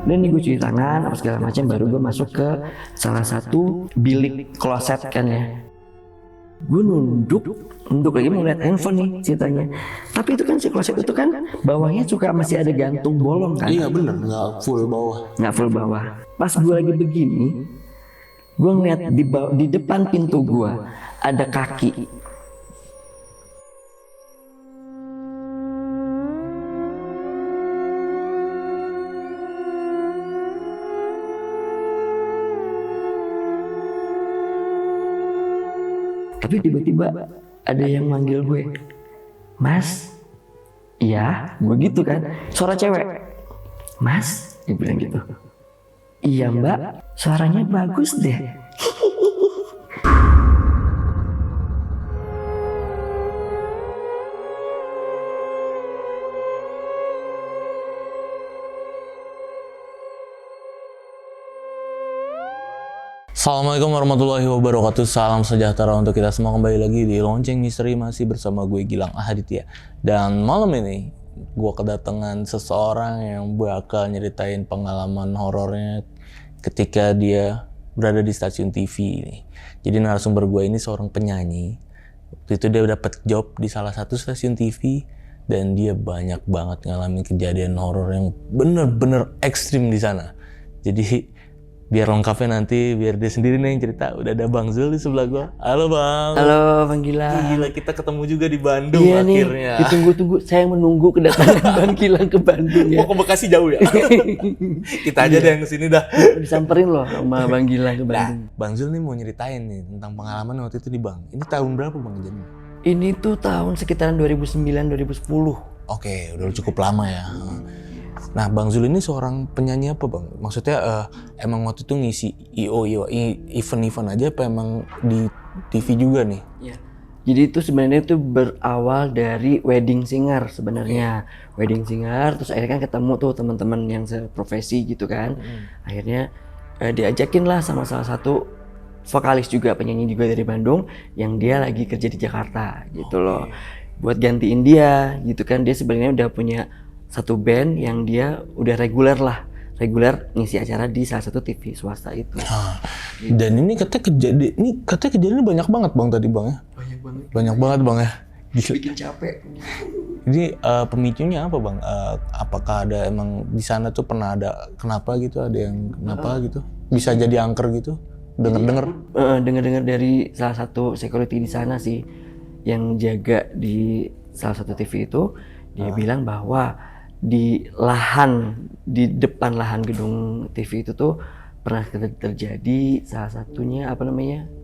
Udah nih gue cuci tangan apa segala macam, baru gue masuk ke salah satu bilik kloset kan ya. Gue nunduk lagi mau lihat handphone nih ceritanya. Tapi itu kan si kloset itu kan bawahnya suka masih ada gantung bolong kan. Iya bener, nggak full bawah. Nggak full bawah. Pas gue lagi begini, gue ngeliat di depan pintu gue ada kaki. Tapi tiba-tiba ada yang manggil gue, Mas. Iya, gue gitu kan. Suara cewek. Mas, dia bilang gitu. Iya mbak, suaranya bagus deh. Assalamualaikum warahmatullahi wabarakatuh. Salam sejahtera untuk kita semua. Kembali lagi di Lonceng Misteri, masih bersama gue Gilang Ahaditya. Dan malam ini gue kedatangan seseorang yang bakal nyeritain pengalaman horornya ketika dia berada di stasiun TV ini. Jadi narasumber gue ini seorang penyanyi. Waktu itu dia dapat job di salah satu stasiun TV dan dia banyak banget ngalamin kejadian horor yang bener-bener ekstrim di sana. Jadi biar lengkapnya nanti, biar dia sendiri nih yang cerita. Udah ada Bang Zul di sebelah gua. Halo Bang. Halo Bang Gilang. Gila, kita ketemu juga di Bandung iya akhirnya. Nih, ditunggu-tunggu. Saya menunggu kedatangan Bang Gilang ke Bandung ya. Mau ke Bekasi jauh ya? Kita aja deh yang kesini dah. Disamperin loh sama Bang Gilang ke Bandung. Nah, Bang Zul nih mau nyeritain nih tentang pengalaman waktu itu di Bang. Ini tahun berapa Bang jadi? Ini tuh tahun sekitaran 2009-2010. Oke, udah cukup lama ya. Nah, Bang Zul ini seorang penyanyi apa Bang? Maksudnya emang waktu itu ngisi event-event aja apa emang di TV juga nih? Iya. Jadi itu sebenarnya itu berawal dari wedding singer sebenarnya. Wedding singer, terus akhirnya kan ketemu tuh teman-teman yang seprofesi gitu kan. Akhirnya diajakin lah sama salah satu vokalis juga, penyanyi juga dari Bandung yang dia lagi kerja di Jakarta gitu loh. Buat gantiin dia gitu kan, dia sebenarnya udah punya satu band yang dia udah reguler ngisi acara di salah satu TV swasta itu. Gitu. Dan ini katanya kejadian banyak banget Bang tadi Bang ya? Banyak banget Bang ya? Gila. Bikin capek. Jadi pemicunya apa Bang? Apakah ada emang di sana tuh pernah ada kenapa gitu? Ada yang kenapa gitu? Bisa jadi angker gitu? Dengar-dengar dari salah satu security di sana sih yang jaga di salah satu TV itu, dia bilang bahwa di depan lahan gedung TV itu tuh pernah terjadi salah satunya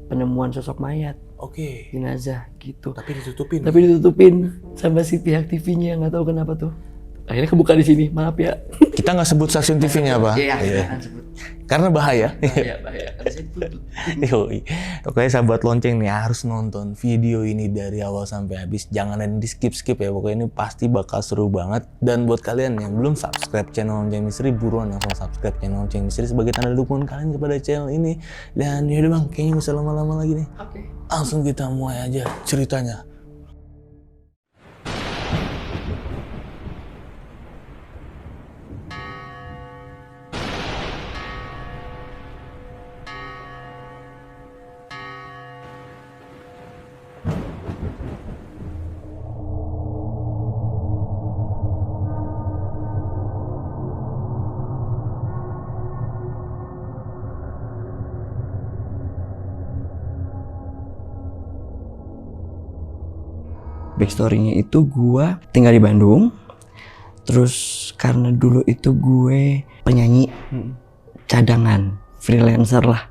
penemuan sosok mayat. Oke. Jenazah gitu. Tapi ditutupin sama si pihak TV-nya, nggak tahu kenapa tuh. Akhirnya kebuka di sini, maaf ya. Kita nggak sebut stasiun TV-nya apa? Iya, kan sebut. Karena bahaya. Bahaya. Yoi. Pokoknya sahabat lonceng nih harus nonton video ini dari awal sampai habis. Jangan ada di skip ya. Pokoknya ini pasti bakal seru banget. Dan buat kalian yang belum subscribe channel Lonceng Misteri, buruan langsung subscribe channel Lonceng Misteri sebagai tanda dukungan kalian kepada channel ini. Dan yaudah Bang, kayaknya nggak usah lama-lama lagi nih. Oke. Langsung kita mulai aja ceritanya. Backstory-nya itu gue tinggal di Bandung. Terus karena dulu itu gue penyanyi cadangan, freelancer lah.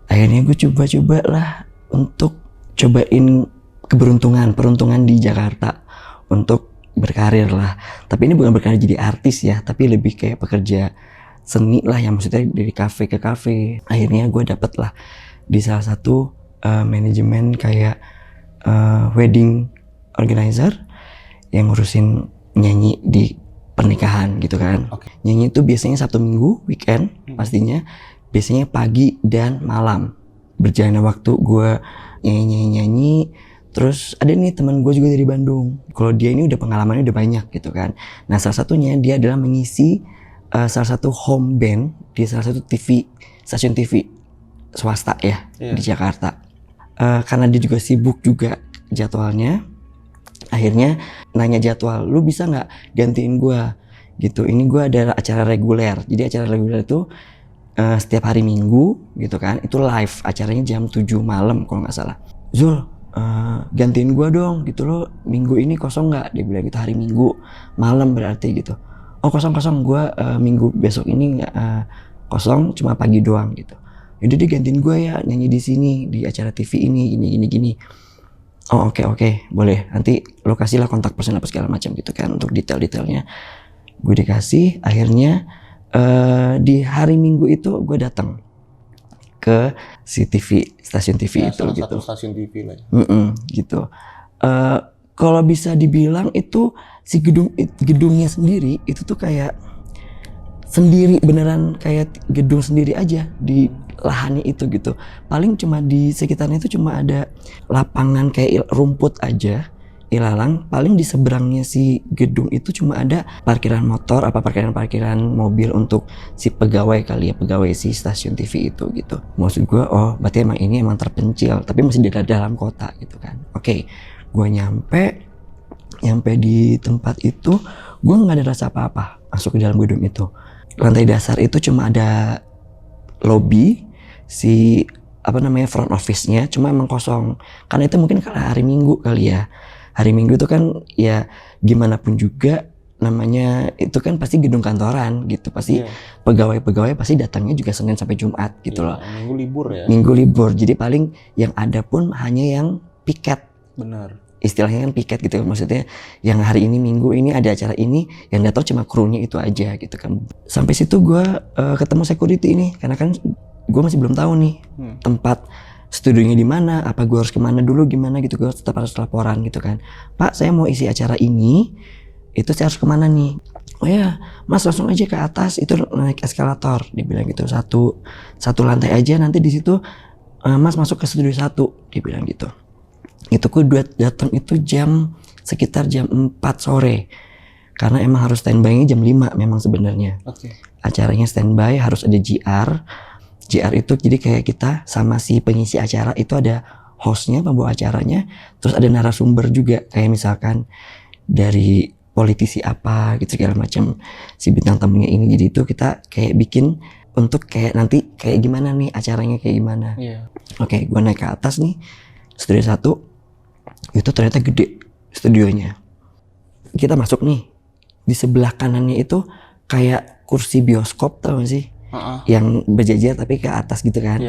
Akhirnya gue coba-coba lah untuk cobain peruntungan di Jakarta untuk berkarir lah. Tapi ini bukan berkarir jadi artis ya, tapi lebih kayak pekerja seni lah, yang maksudnya dari kafe ke kafe. Akhirnya gue dapet lah di salah satu manajemen kayak wedding organizer yang ngurusin nyanyi di pernikahan gitu kan. Nyanyi itu biasanya Sabtu Minggu, weekend pastinya. Biasanya pagi dan malam. Berjalannya waktu gue nyanyi. Terus ada nih teman gue juga dari Bandung. Kalau dia ini udah pengalamannya udah banyak gitu kan. Nah salah satunya dia adalah mengisi salah satu home band di salah satu stasiun TV swasta ya di Jakarta. Karena dia juga sibuk juga jadwalnya, akhirnya nanya jadwal, lu bisa nggak gantiin gue gitu. Ini gue ada acara reguler, jadi acara reguler itu setiap hari Minggu gitu kan, itu live, acaranya jam 7 malam kalau nggak salah. Zul, gantiin gue dong gitu, lo minggu ini kosong nggak? Dia bilang gitu, hari Minggu malam berarti gitu. Oh kosong, gue minggu besok ini nggak kosong, cuma pagi doang gitu. Yaudah dia gantiin gue ya nyanyi di sini di acara TV ini gini. Oh oke, boleh, nanti lo kasih lah kontak person apa segala macam gitu kan untuk detailnya. Gue dikasih, akhirnya di hari Minggu itu gue datang ke si stasiun TV ya, itu salah gitu. satu stasiun TV lah. Gitu. Kalau bisa dibilang itu si gedungnya sendiri itu tuh kayak sendiri, beneran kayak gedung sendiri aja di lahannya itu gitu. Paling cuma di sekitarnya itu cuma ada lapangan kayak rumput aja, ilalang. Paling di seberangnya si gedung itu cuma ada parkiran motor, parkiran mobil untuk si pegawai kali ya, pegawai si stasiun TV itu gitu. Maksud gue, oh berarti ini emang terpencil, tapi masih di dalam kota gitu kan. Oke, gue nyampe di tempat itu, gue nggak ada rasa apa-apa masuk ke dalam gedung itu. Lantai dasar itu cuma ada lobby, si front office-nya, cuma emang kosong. Karena itu mungkin karena hari Minggu kali ya. Hari Minggu itu kan ya gimana pun juga namanya itu kan pasti gedung kantoran gitu, pasti pegawai-pegawai pasti datangnya juga Senin sampai Jumat gitu loh. Minggu libur ya. Minggu libur, jadi paling yang ada pun hanya yang piket. Benar. Istilahnya kan piket gitu, maksudnya yang hari ini Minggu ini ada acara ini, yang datang cuma krunya itu aja gitu kan. Sampai situ gue ketemu security ini, karena kan gue masih belum tahu nih tempat studionya di mana, apa gue harus kemana dulu, gimana gitu. Gue tetap harus laporan gitu kan. Pak, saya mau isi acara ini, itu saya harus kemana nih? Oh ya, Mas langsung aja ke atas, itu naik eskalator. Dia bilang gitu, satu lantai aja, nanti di situ Mas masuk ke studio 1, dia bilang gitu. Itu gue datang itu sekitar jam 4 sore. Karena emang harus standby-nya jam 5 memang sebenarnya. Acaranya standby, harus ada GR. GR itu jadi kayak kita sama si pengisi acara itu ada hostnya, pembawa acaranya, terus ada narasumber juga, kayak misalkan dari politisi apa gitu segala macam, si bintang tamunya ini. Jadi itu kita kayak bikin untuk kayak nanti kayak gimana nih acaranya kayak gimana. Oke, gue naik ke atas nih, studio 1. Itu ternyata gede studionya. Kita masuk nih, di sebelah kanannya itu kayak kursi bioskop, tau gak sih? Yang berjajar tapi ke atas gitu kan.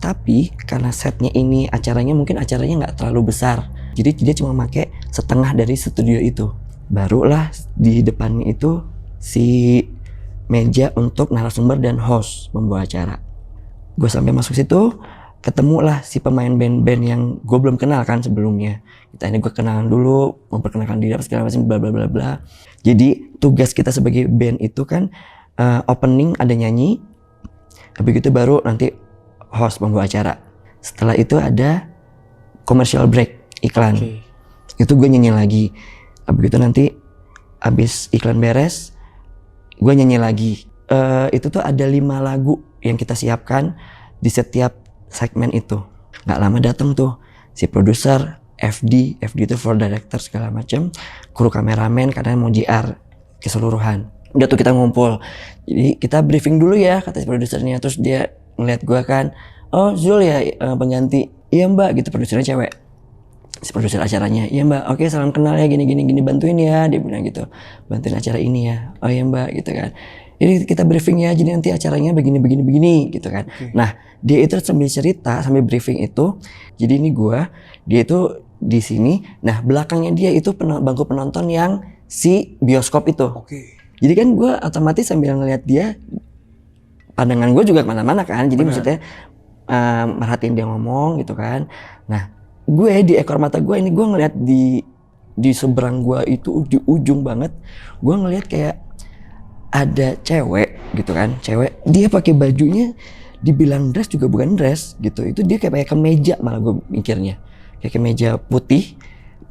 Tapi karena setnya ini mungkin acaranya nggak terlalu besar, jadi dia cuma pakai setengah dari studio itu. Barulah di depannya itu si meja untuk narasumber dan host membawa acara. Gue sampai masuk situ, ketemu lah si pemain band-band yang gue belum kenal kan sebelumnya. Ini gue kenalan dulu, memperkenalkan diri apa segala macam, bla bla bla bla. Jadi tugas kita sebagai band itu kan opening ada nyanyi, habis itu baru nanti host membawa acara. Setelah itu ada commercial break, iklan. Itu gue nyanyi lagi. Habis itu nanti habis iklan beres, gue nyanyi lagi. Itu tuh ada 5 lagu yang kita siapkan di setiap segmen itu. Nggak lama datang tuh si produser, FD itu floor director segala macam, kru kameramen karena mau JR keseluruhan. Udah tuh kita ngumpul. Jadi kita briefing dulu ya kata si produsernya. Terus dia ngeliat gua kan, oh Zul ya pengganti. Iya mbak gitu, produsernya cewek. Si produser acaranya, iya mbak, oke salam kenal ya gini bantuin ya, dia bilang gitu, bantuin acara ini ya. Oh iya mbak gitu kan. Jadi kita briefing ya, jadi nanti acaranya begini gitu kan. Nah dia itu sambil cerita sambil briefing itu, jadi ini dia itu di sini. Nah belakangnya dia itu bangku penonton yang si bioskop itu. Jadi kan gue otomatis sambil ngeliat dia, pandangan gue juga kemana-mana kan. Jadi maksudnya merhatiin dia ngomong gitu kan. Nah gue di ekor mata gue ini gue ngeliat di seberang gue itu di ujung banget, gue ngeliat kayak ada cewek gitu kan. Cewek dia pakai bajunya dibilang dress juga bukan dress gitu. Itu dia kayak pakai kemeja, malah gue mikirnya kayak kemeja putih,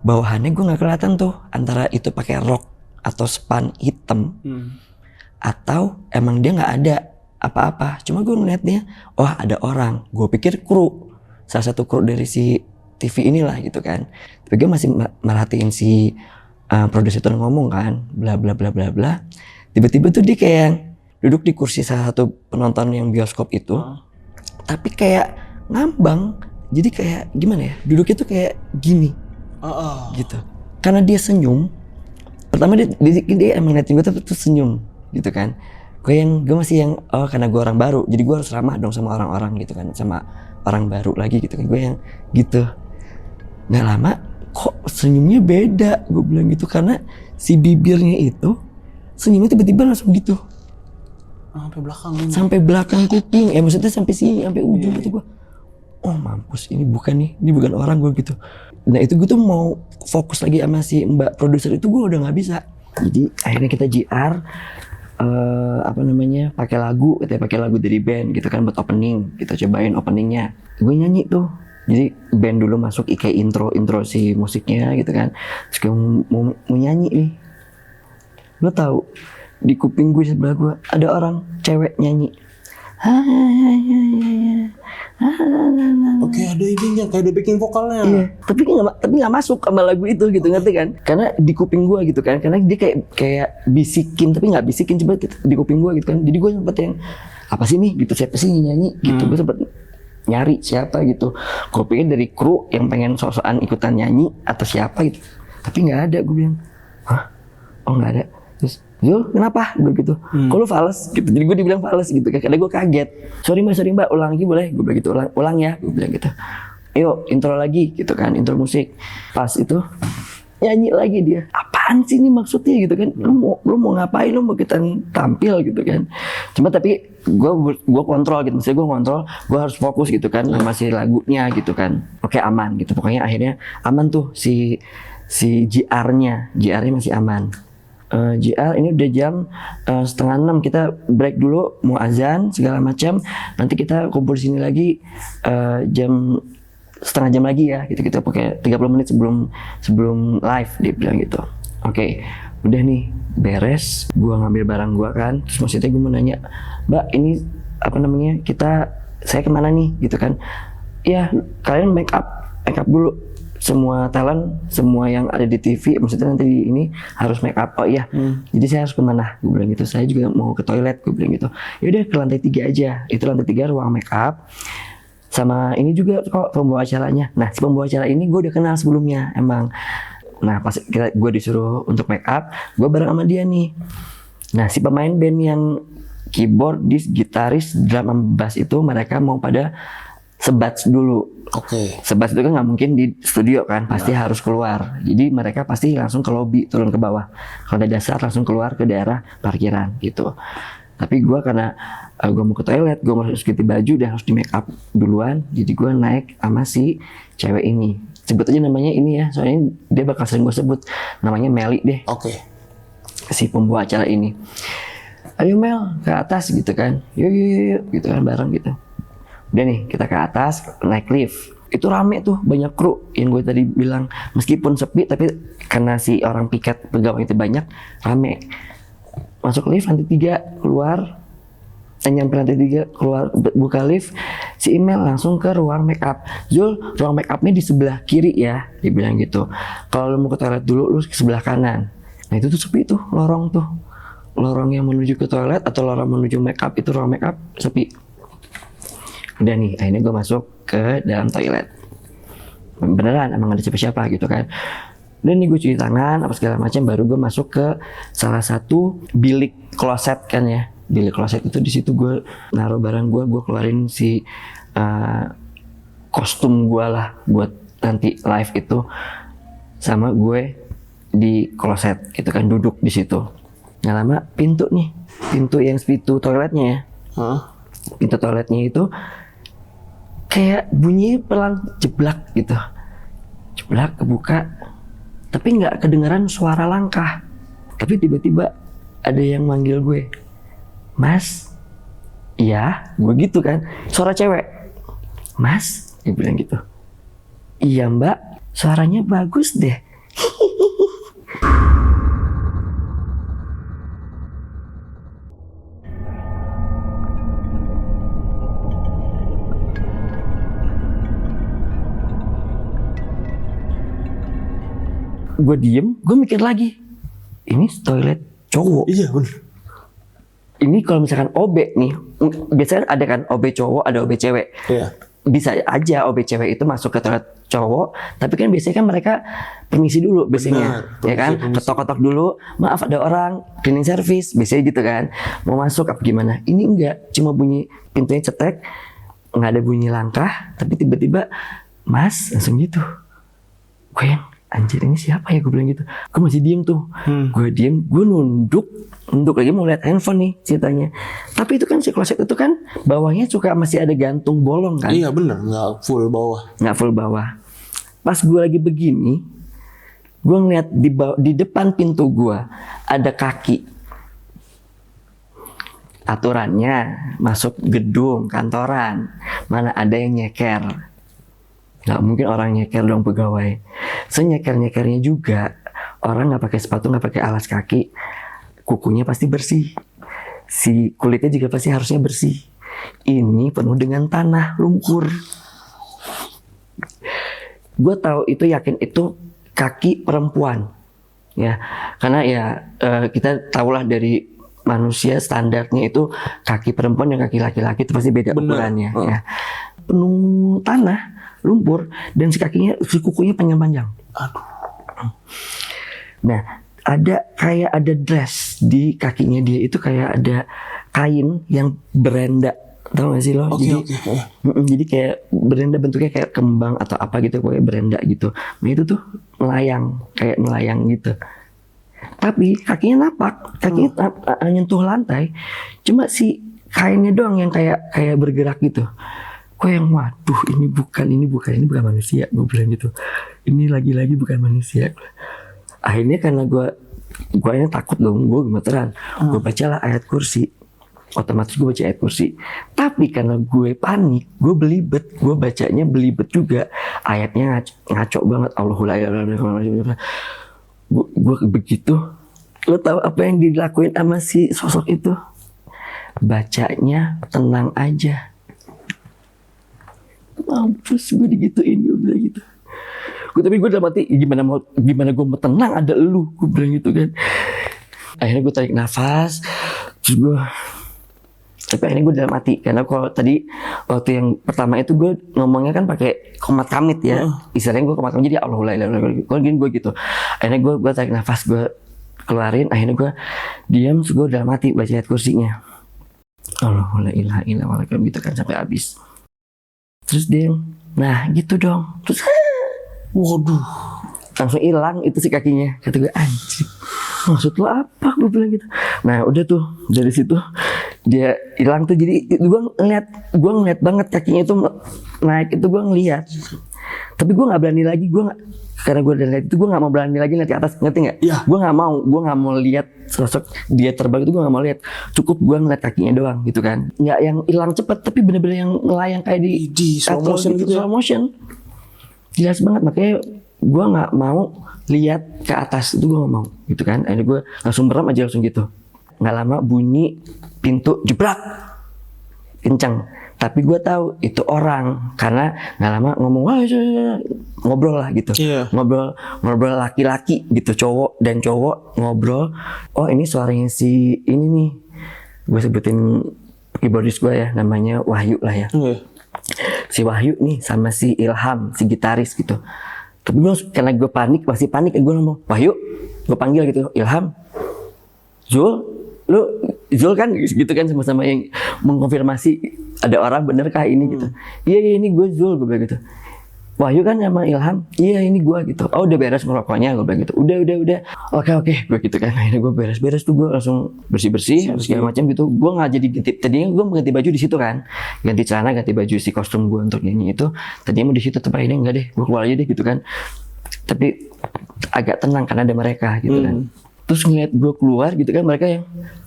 bawahannya gue nggak kelihatan tuh antara itu pakai rok atau span hitam atau emang dia nggak ada apa-apa. Cuma gue ngeliatnya, oh ada orang. Gue pikir kru, salah satu kru dari si TV inilah gitu kan. Tapi gue masih merhatiin si produser itu ngomong kan, bla bla bla bla bla. Tiba-tiba tuh dia kayak duduk di kursi salah satu penonton yang bioskop itu, tapi kayak ngambang. Jadi kayak gimana ya? Duduknya tuh kayak gini, gitu. Karena dia senyum. Pertama dia emang ngeliatin gue tuh senyum, gitu kan. Gue masih yang karena gue orang baru, jadi gue harus ramah dong sama orang-orang gitu kan, sama orang baru lagi gitu kan. Gue yang gitu. Nggak lama, kok senyumnya beda? Gue bilang gitu karena si bibirnya itu senyumnya tiba-tiba langsung gitu. Sampai belakang kuping, maksudnya sampai sini, sampai ujung gitu gue. Oh mampus, ini bukan orang gue gitu. Nah itu gue tuh mau fokus lagi sama si mbak produser itu, gue udah nggak bisa. Jadi akhirnya kita JR, pakai lagu dari band gitu kan buat opening. Kita cobain openingnya, gue nyanyi tuh. Jadi band dulu masuk kayak intro si musiknya gitu kan. Terus gue mau nyanyi nih. Lo tahu di kuping gue sebelah gue ada orang cewek nyanyi. Oke, ada ininya, kayak ada backing vokalnya. Iya, tapi nggak masuk sama lagu itu gitu, ngerti kan? Karena di kuping gue gitu kan, karena dia kayak bisikin tapi nggak bisikin, coba di kuping gue gitu kan. Jadi gue sempet yang apa sih nih gitu, siapa sih nyanyi gitu. Gue sempet nyari siapa gitu. Gue pikir dari kru yang pengen sok-sokan ikutan nyanyi atau siapa gitu, tapi nggak ada. Gue bilang, hah? Oh nggak ada. Terus, Zul kenapa? Gue gitu. Kok lu fales? Gitu. Jadi gue dibilang fales gitu. Karena gue kaget. Sorry mbak, ulang lagi boleh? Gue bilang gitu, ulang ya. Gue bilang gitu. Yuk intro lagi gitu kan, intro musik. Pas itu nyanyi lagi dia. Apaan sih ini maksudnya gitu kan? Lu mau ngapain? Lu mau kita tampil gitu kan? Cuma tapi gue kontrol gitu. Maksudnya gue kontrol, gue harus fokus gitu kan. Masih lagunya gitu kan. Oke aman gitu. Pokoknya akhirnya aman tuh si GR-nya masih aman. JR ini udah jam 5:30, kita break dulu mau azan segala macam, nanti kita kumpul di sini lagi setengah jam lagi ya gitu, kita pakai 30 menit sebelum live, dia bilang gitu. Oke, udah nih beres, gua ngambil barang gua kan, terus maksudnya gue mau nanya, mbak ini saya kemana nih gitu kan. Ya kalian make up dulu, semua talent, semua yang ada di TV, maksudnya nanti di ini harus make up. Oh iya, jadi saya harus kemana? Gue bilang gitu. Saya juga mau ke toilet, gue bilang gitu. Ya udah ke lantai 3 aja. Itu lantai 3 ruang make up. Sama ini juga kok pembawa acaranya. Nah si pembawa acara ini gue udah kenal sebelumnya emang. Nah pas gue disuruh untuk make up, gue bareng sama dia nih. Nah si pemain band yang keyboardis, gitaris, drum sama bass itu mereka mau pada sebat dulu. Oke. Sebat itu kan nggak mungkin di studio kan, pasti harus keluar. Jadi mereka pasti langsung ke lobby, turun ke bawah. Kalau ada dasar langsung keluar ke daerah parkiran gitu. Tapi gue karena gue mau ke toilet, gue harus ganti baju dan harus di make up duluan. Jadi gue naik sama si cewek ini. Sebut aja namanya ini ya, soalnya dia bakal sering gue sebut. Namanya Meli deh. Oke. Si pembawa acara ini. Ayo Mel, ke atas gitu kan. Yuk gitu kan, bareng gitu. Udah nih kita ke atas, naik lift. Itu rame tuh, banyak kru yang gue tadi bilang. Meskipun sepi tapi karena si orang piket pegawai itu banyak, rame. Masuk lift lantai 3, keluar. Nyampe lantai 3, keluar, buka lift. Si email langsung ke ruang make up. Zul, ruang make upnya di sebelah kiri ya, dia bilang gitu. Kalau lu mau ke toilet dulu, lu ke sebelah kanan. Nah itu tuh sepi tuh, lorong tuh. Lorong yang menuju ke toilet atau lorong menuju make up, itu ruang make up sepi. Udah nih, akhirnya gue masuk ke dalam toilet. Beneran, emang ada siapa-siapa gitu kan. Dan nih gue cuci tangan, apa segala macam, baru gue masuk ke salah satu bilik kloset kan ya. Bilik kloset itu di situ gue naruh barang gue keluarin si kostum gue lah buat nanti live itu. Sama gue di kloset gitu kan, duduk di situ. Nggak lama pintu toiletnya ya. Pintu toiletnya itu kayak bunyi pelan, jeblak gitu, jeblak, kebuka, tapi nggak kedengeran suara langkah. Tapi tiba-tiba ada yang manggil gue, Mas. Iya, gue gitu kan, suara cewek. Mas, dia bilang gitu. Iya mbak, suaranya bagus deh. gue diem, gue mikir lagi, ini toilet cowok. Iya bener. Ini kalau misalkan OB nih, biasanya ada kan OB cowok, ada OB cewek. Iya. Bisa aja OB cewek itu masuk ke toilet cowok, tapi kan biasanya kan mereka permisi dulu biasanya, Benar, ya kan, permisi. ketok-ketok dulu, maaf ada orang, cleaning service, biasanya gitu kan, mau masuk apa gimana. Ini enggak, cuma bunyi pintunya cetek, nggak ada bunyi langkah, tapi tiba-tiba Mas langsung gitu. Gue yang anjir ini siapa ya, gue bilang gitu. Gue masih diem tuh, gue diem, gue nunduk lagi mau lihat handphone nih ceritanya. Tapi itu kan si kloset itu kan bawahnya suka masih ada gantung bolong kan, Iya bener, nggak full bawah. nggak full bawah. Pas gue lagi begini, gue ngeliat di depan pintu gue ada kaki. Aturannya masuk gedung kantoran, mana ada yang nyeker. Nggak mungkin orang nyeker dong pegawai. Senyeker-nyekernya juga orang nggak pakai sepatu, nggak pakai alas kaki, kukunya pasti bersih. Si kulitnya juga pasti harusnya bersih. Ini penuh dengan tanah, lumpur. Gue tahu itu, yakin itu kaki perempuan, ya, karena ya kita tahulah dari manusia standarnya itu kaki perempuan dan kaki laki-laki itu pasti beda ukurannya, ya. Penuh tanah, lumpur, dan si kukunya panjang-panjang. Nah, ada dress di kakinya dia itu, kayak ada kain yang berenda. Tahu gak sih lo? Jadi kayak berenda, bentuknya kayak kembang atau apa gitu, kayak berenda gitu. Nah itu tuh kayak melayang gitu. Tapi kakinya napak, kakinya nyentuh lantai. Cuma si kainnya doang yang kayak bergerak gitu. Gue yang waduh, ini bukan manusia, gue bilang gitu. Ini lagi-lagi bukan manusia. Akhirnya karena gue ini takut dong, gue gemeteran. Gue bacalah ayat kursi. Otomatis gue baca ayat kursi. Tapi karena gue panik, gue belibet, gue bacanya belibet juga. Ayatnya ngaco banget. Allahul a'lam. Gue begitu. Lo tahu apa yang dilakuin sama si sosok itu? Bacanya tenang aja. Mampus gue digituin, gue bilang gitu. Tapi gue dalam hati, gimana gue mau tenang, ada elu, gue bilang gitu kan. Akhirnya gue tarik nafas, terus tapi akhirnya gue dalam hati, karena kalau tadi waktu yang pertama itu gue ngomongnya kan pakai komat kamit ya, istilahnya gue komat kamit, jadi Allahul a'lam. Kalau gini gue gitu. Akhirnya gue tarik nafas, gue keluarin, akhirnya gue diam, terus gue dalam hati baca ayat kursinya. Allahul a'lam gitu kan sampai habis. Terus dia, nah gitu dong. Terus waduh, langsung hilang itu si kakinya. Kata gue, anjir, maksud lo apa? Gue bilang gitu. Nah udah tuh, dari situ dia hilang tuh. Jadi gue ngeliat banget kakinya itu naik, itu gue ngeliat. Tapi gue nggak berani lagi, karena gue udah lihat itu, gue nggak mau berani lagi lihat ke atas, ngerti nggak? Iya. Gue nggak mau lihat sosok dia terbang itu, gue nggak mau lihat. Cukup gue ngeliat kakinya doang gitu kan. Nggak yang hilang cepet, tapi bener-bener yang melayang kayak di slow motion gitu ya? Slow motion. Jelas banget, makanya gue nggak mau lihat ke atas, itu gue nggak mau gitu kan. Akhirnya gue langsung merem aja, langsung gitu. Nggak lama bunyi pintu jebrak kencang, tapi gue tahu itu orang karena nggak lama ngomong, wah ngobrol lah gitu. Ngobrol laki-laki gitu, cowok dan cowok ngobrol. Oh ini suaranya si ini nih, gue sebutin keyboardis gue ya, namanya Wahyu lah ya. Si Wahyu nih sama si Ilham, si gitaris gitu. Tapi gue karena gue masih panik, gue ngomong Wahyu, gue panggil gitu, Ilham, Zul kan gitu kan, sama-sama yang mengkonfirmasi ada orang benerkah ini gitu. Iya ini gue Zul, gue bilang gitu. Wahyu kan sama Ilham, iya ini gue gitu. Oh udah beres merokoknya, gue bilang gitu. Udah. Oke, gue gitu kan. Akhirnya gue beres tuh, gue langsung bersih segala macam gitu. Gue nggak jadi ganti, tadinya gue ganti baju di situ kan, ganti celana, ganti baju si kostum gue untuk nyanyi itu. Tadinya mau di situ, tapi akhirnya enggak deh, gue keluar aja deh gitu kan. Tapi agak tenang karena ada mereka gitu kan. Terus ngeliat gue keluar gitu kan, mereka yang,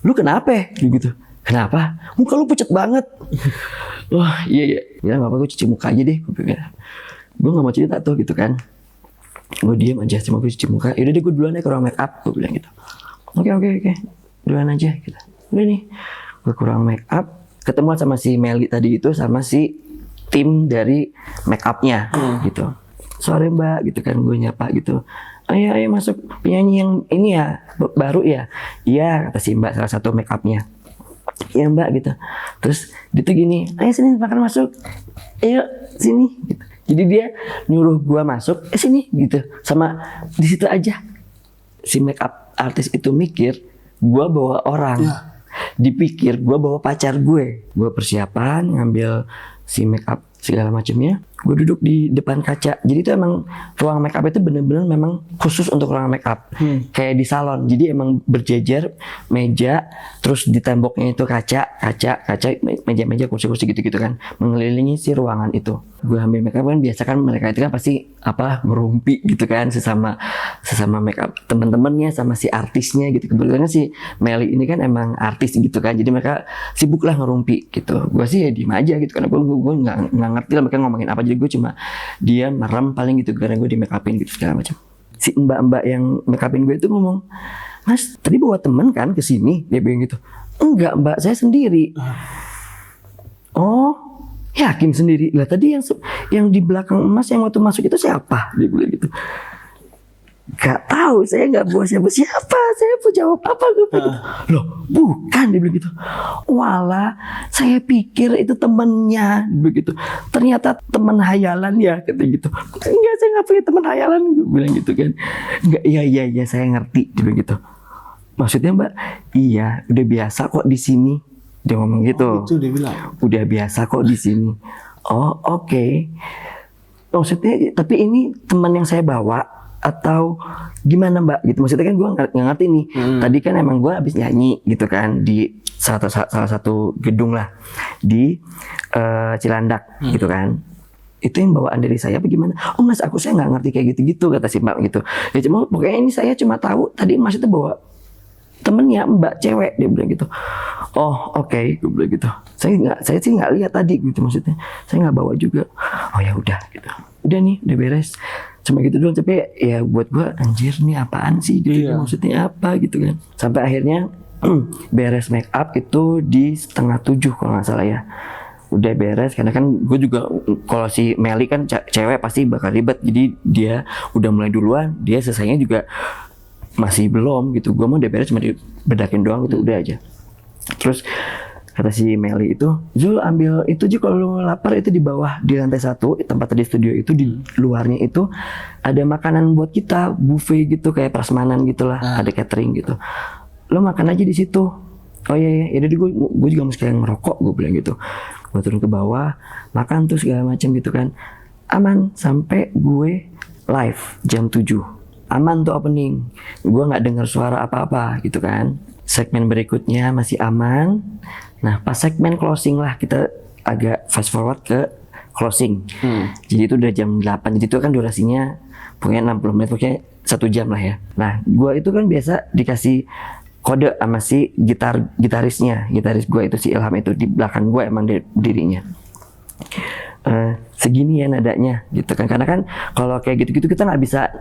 lu kenapa gitu. Kenapa? Muka lu pucat banget. Wah iya. Bilang apa, gue cuci muka aja deh. Gue gak mau cerita tuh gitu kan. Gue diem aja, cuma gue cuci muka. Yaudah deh gue duluan ya ke ruang make up, gue bilang gitu. Oke. Duluan aja gitu. Udah nih, gue ke ruang make up. Ketemu sama si Meli tadi itu, sama si tim dari make upnya gitu. Sore mbak gitu kan, gue nyapa gitu. ayo masuk penyanyi yang ini ya baru ya. Iya kata si mbak salah satu make upnya. Iya mbak gitu. Terus dia tuh gini, ayo sini makan masuk, ayo sini gitu. Jadi dia nyuruh gua masuk, sini gitu. Sama di situ aja si make up artis itu mikir gua bawa orang. Dipikir gue bawa pacar gue persiapan ngambil si make up segala macamnya. Gue duduk di depan kaca. Jadi itu emang ruang make up itu bener-bener memang khusus untuk ruang make up. Kayak di salon. Jadi emang berjejer meja, terus di temboknya itu kaca, meja-meja, kursi-kursi gitu-gitu kan, mengelilingi si ruangan itu. Gue ambil make up kan biasa kan mereka itu kan pasti ngerumpi gitu kan sesama make up teman-temannya sama si artisnya gitu. Kebetulan si Meli ini kan emang artis gitu kan. Jadi mereka sibuk lah ngerumpi gitu. Gue sih ya diem aja gitu karena gue nggak ngerti lah mereka ngomongin apa. Jadi gue cuma dia merem paling gitu karena gue di make upin gitu segala macam. Si mbak-mbak yang make upin gue itu ngomong, Mas tadi bawa temen kan ke sini? Dia bilang gitu. Enggak mbak, saya sendiri. Oh, yakin sendiri? Lah tadi yang di belakang Mas yang waktu masuk itu siapa? Dia bilang gitu. Gak tahu, saya nggak bawa siapa-siapa. Saya mau jawab apa gue gitu. Loh, bukan dia bilang gitu. Walah, saya pikir itu temennya begitu. Ternyata teman hayalan ya kata gitu. Enggak, saya nggak punya teman hayalan gue bilang gitu kan. Enggak, iya saya ngerti dia bilang gitu. Maksudnya mbak, iya udah biasa kok di sini. Dia ngomong gitu. Itu dia bilang. Udah biasa kok di sini. Oh oke. Maksudnya tapi ini teman yang saya bawa atau gimana mbak gitu, maksudnya kan gue nggak ngerti nih. Tadi kan emang gue habis nyanyi gitu kan di salah satu gedung lah di Cilandak gitu kan. Itu yang bawaan dari saya apa gimana? Oh mas, saya nggak ngerti kayak gitu kata si mbak gitu. Ya cuma pokoknya ini saya cuma tahu tadi mas itu bawa temennya mbak cewek, dia bilang gitu. Oh oke, gue bilang gitu. Saya sih nggak lihat tadi gitu, maksudnya saya nggak bawa juga. Oh ya udah gitu. Udah nih, udah beres. Cuma gitu doang, tapi ya buat gue anjir nih apaan sih gitu, maksudnya apa gitu kan. Sampai akhirnya beres make up itu di 6:30 kalau nggak salah ya. Udah beres karena kan gue juga kalau si Meli kan cewek pasti bakal ribet, jadi dia udah mulai duluan, dia selesainya juga masih belum gitu. Gue mau udah beres cuma dibedakin doang gitu, udah aja. Terus kata si Meli itu, Zul ambil itu aja kalau lu lapar itu di bawah di lantai 1 tempat tadi studio itu, di luarnya itu ada makanan buat kita, buffet gitu kayak prasmanan gitulah, ada catering gitu. Lo makan aja di situ. Oh iya ya, jadi gue juga mesti kayak ngerokok, gue bilang gitu. Gue turun ke bawah, makan tuh segala macam gitu kan. Aman sampai gue live jam 7. Aman tuh opening. Gue nggak dengar suara apa-apa gitu kan. Segmen berikutnya masih aman. Nah pas segmen closing lah kita agak fast forward ke closing. Jadi itu udah jam 8. Jadi itu kan durasinya pokoknya 60 menit, pokoknya 1 jam lah ya. Nah gue itu kan biasa dikasih kode sama si gitaris gue itu si Ilham itu, di belakang gue emang dirinya. Segini ya nadanya gitu kan, karena kan kalau kayak gitu-gitu kita nggak bisa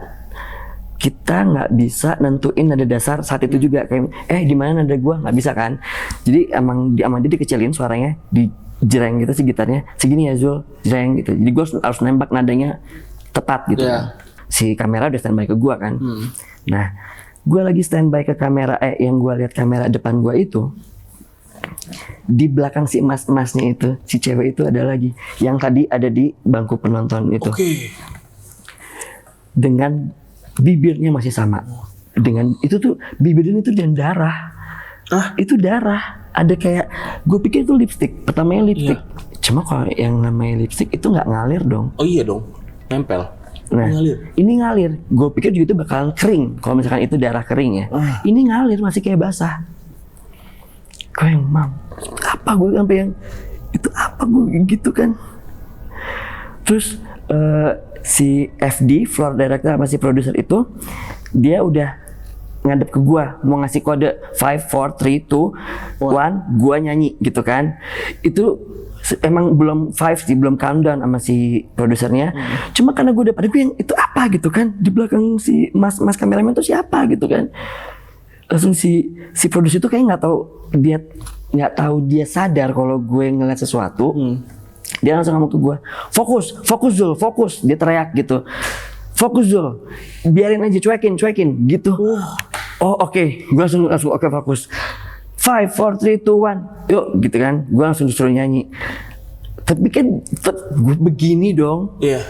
nentuin nada dasar saat itu juga, kayak di mana nada gua, nggak bisa kan. Jadi emang dia dikecilin suaranya, dijreng gitu si gitarnya, segini ya Zul, jreng gitu. Jadi gua harus nembak nadanya tepat gitu kan. Si kamera udah standby ke gua kan. Nah gua lagi standby ke kamera, yang gua lihat kamera depan gua itu, di belakang si emas-emasnya itu, si cewek itu ada lagi yang tadi ada di bangku penonton itu. Dengan bibirnya masih sama. Dengan itu tuh bibirnya itu dan darah. Itu darah. Ada kayak, gue pikir itu lipstick. Pertamanya lipstick. Cuma kalau yang namanya lipstick itu nggak ngalir dong. Oh iya dong, nempel. Nah, ini ngalir. Gue pikir juga itu bakalan kering. Kalau misalkan itu darah kering ya. Ini ngalir, masih kayak basah. Gue yang apa gue sampai yang itu apa gue gitu kan. Terus si FD, floor director sama si produser itu, dia udah ngadep ke gua mau ngasih kode 5, 4, 3, 2, 1, gua nyanyi gitu kan. Itu emang belum 5 sih, belum countdown sama si produsernya. Cuma karena gua udah pada gue yang itu apa gitu kan, di belakang si mas kameramen tuh siapa gitu kan. Langsung si produser itu kayak nggak tahu dia sadar kalau gue ngeliat sesuatu. Dia langsung ngomong ke gue, fokus Zul, fokus. Dia teriak gitu, fokus Zul, biarin aja, cuekin gitu. Oh oke. Gue langsung oke, fokus. 5, 4, 3, 2, 1, yuk gitu kan. Gue langsung disuruh nyanyi. Tapi kan gue begini dong. Iya.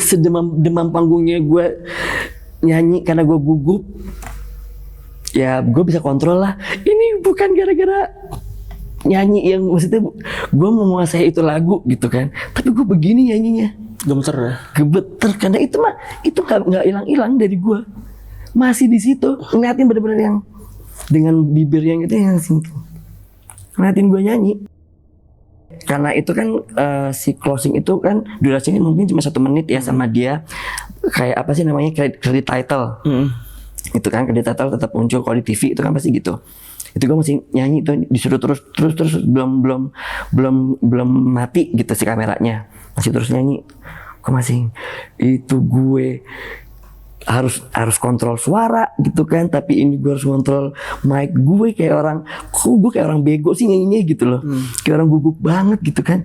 Sedemam panggungnya gue nyanyi karena gue gugup. Ya gue bisa kontrol lah. Ini bukan gara-gara nyanyi yang maksudnya gue mau menguasai itu lagu gitu kan. Tapi gue begini nyanyinya. Gemeter ya? Gemeter karena itu nggak hilang dari gue. Masih di situ ngeliatin bener-bener yang dengan bibir yang itu yang ngeliatin gue nyanyi. Karena itu kan si closing itu kan durasinya mungkin cuma 1 menit ya sama dia. Kayak apa sih namanya, credit title. Itu kan credit title tetap muncul kalau di TV itu kan pasti gitu. Itu gue masih nyanyi tuh, disuruh terus belum mati gitu si kameranya, masih terus nyanyi. Gue masih itu gue harus kontrol suara gitu kan, tapi ini gue harus kontrol mic gue kayak orang, gue kayak orang bego sih nyanyinya gitu loh. Kayak orang gugup banget gitu kan.